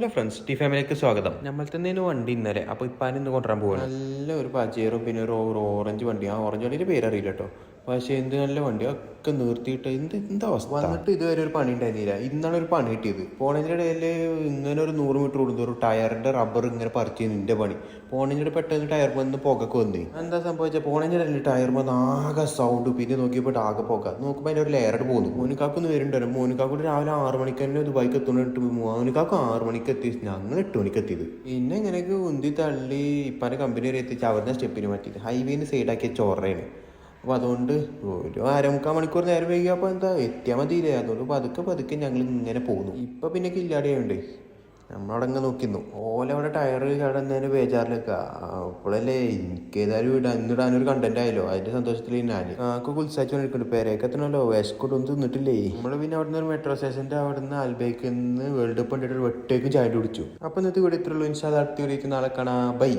Hello friends, T ഫാമിലിക്ക് സ്വാഗതം. നമ്മൾ തന്നെ വണ്ടി ഇന്നലെ അപ്പോൾ ഇപ്പാൻ ഇന്ന് കൊണ്ടുവരാൻ പോവാണ്. നല്ല ഒരു പജേറും പിന്നെ ഒരു ഓറഞ്ച് വണ്ടി. ആ ഓറഞ്ച് വണ്ടിയുടെ പേരറിയില്ല കേട്ടോ. പക്ഷേ എന്ത് നല്ല വണ്ടി ഒക്കെ നിർത്തിയിട്ട് എന്താ അവസ്ഥ. വന്നിട്ട് ഇതുവരെ ഒരു പണി ഉണ്ടായിരുന്നില്ല. ഇന്നാണ് ഒരു പണി കിട്ടിയത്. പോണതിൻ്റെ ഇടയിൽ ഇങ്ങനെ ഒരു 100 മീറ്റർ ഓടുന്ന ഒരു ടയറിൻ്റെ റബ്ബർ ഇങ്ങനെ പറിച്ച് നിന്റെ പണി. പോണതിൻ്റെ പെട്ടെന്ന് ടയർ വന്ന് പുകക്ക് വന്നേ. എന്താ സംഭവിച്ചാൽ പോണതിൻ്റെ ഇടയിൽ ടയർ വന്ന് ആകെ സൗണ്ട്. പിന്നെ നോക്കിയപ്പോൾ ആകെ പുക. നോക്കുമ്പോൾ അതിൻ്റെ ഒരു ലെയർ പോകുന്നു. മോനിക്കാക്കൊന്ന് വരുന്നുണ്ടായിരുന്നു. മോനിക്കാക്കൂടെ രാവിലെ 6 മണിക്ക് തന്നെ ഇത് ബൈക്ക് എത്തുന്നിട്ട് മോനിക്കാക്ക് 6 മണിക്ക് എത്തി. ഞങ്ങൾ 8 മണിക്ക് എത്തിയത്. പിന്നെ ഇങ്ങനെയൊക്കെ ഉന്തി തള്ളി ഇപ്പാൻ്റെ കമ്പനി വരെ എത്തിച്ച് അവിടുന്ന് സ്റ്റെപ്പിന് മാറ്റിയത്. ഹൈവേന്ന് സൈഡാക്കിയ ചോറയാണ്. അപ്പോൾ അതുകൊണ്ട് ഒരു 1/4 മണിക്കൂർ നേരം വൈകിയപ്പോൾ എന്താ എത്തിയാൽ മതിയില്ലേ. അതുകൊണ്ട് പതുക്കെ പതുക്കെ ഞങ്ങൾ ഇങ്ങനെ പോകുന്നു. ഇപ്പം പിന്നെ കില്ലാടിയുണ്ട്. നമ്മളവിടെ നോക്കിന്നു ഓലവിടെ ടയർ കടന്നതിന് ബേജാറിലൊക്കെ. അപ്പോഴല്ലേ എനിക്കേതായാലും ഇന്നിടാനൊരു കണ്ടന്റ് ആയല്ലോ. അതിന്റെ സന്തോഷത്തിൽ ഞാൻ ഉത്സാഹിച്ചു കൊണ്ടിരിക്കുന്നുണ്ട്. പെരേക്കെത്തണല്ലോ, വിശക്കൊട്ടൊന്നും തിന്നിട്ടില്ലേ. നമ്മൾ പിന്നെ അവിടുന്ന് ഒരു മെട്രോ സ്റ്റേഷൻ്റെ അവിടുന്ന് ആൽബേക്കിൽ നിന്ന് വേൾഡ് കപ്പ് കണ്ടിട്ട് ഒരു വെട്ടേക്കും ചായ കുടിച്ചു. അപ്പം ഇന്നത്തെ വീഡിയോ ഇത്രയുള്ളൂ. ഇൻഷാ അല്ലാഹ് അടുത്ത വീഡിയോക്ക് നാളെ കാണാം. ബൈ.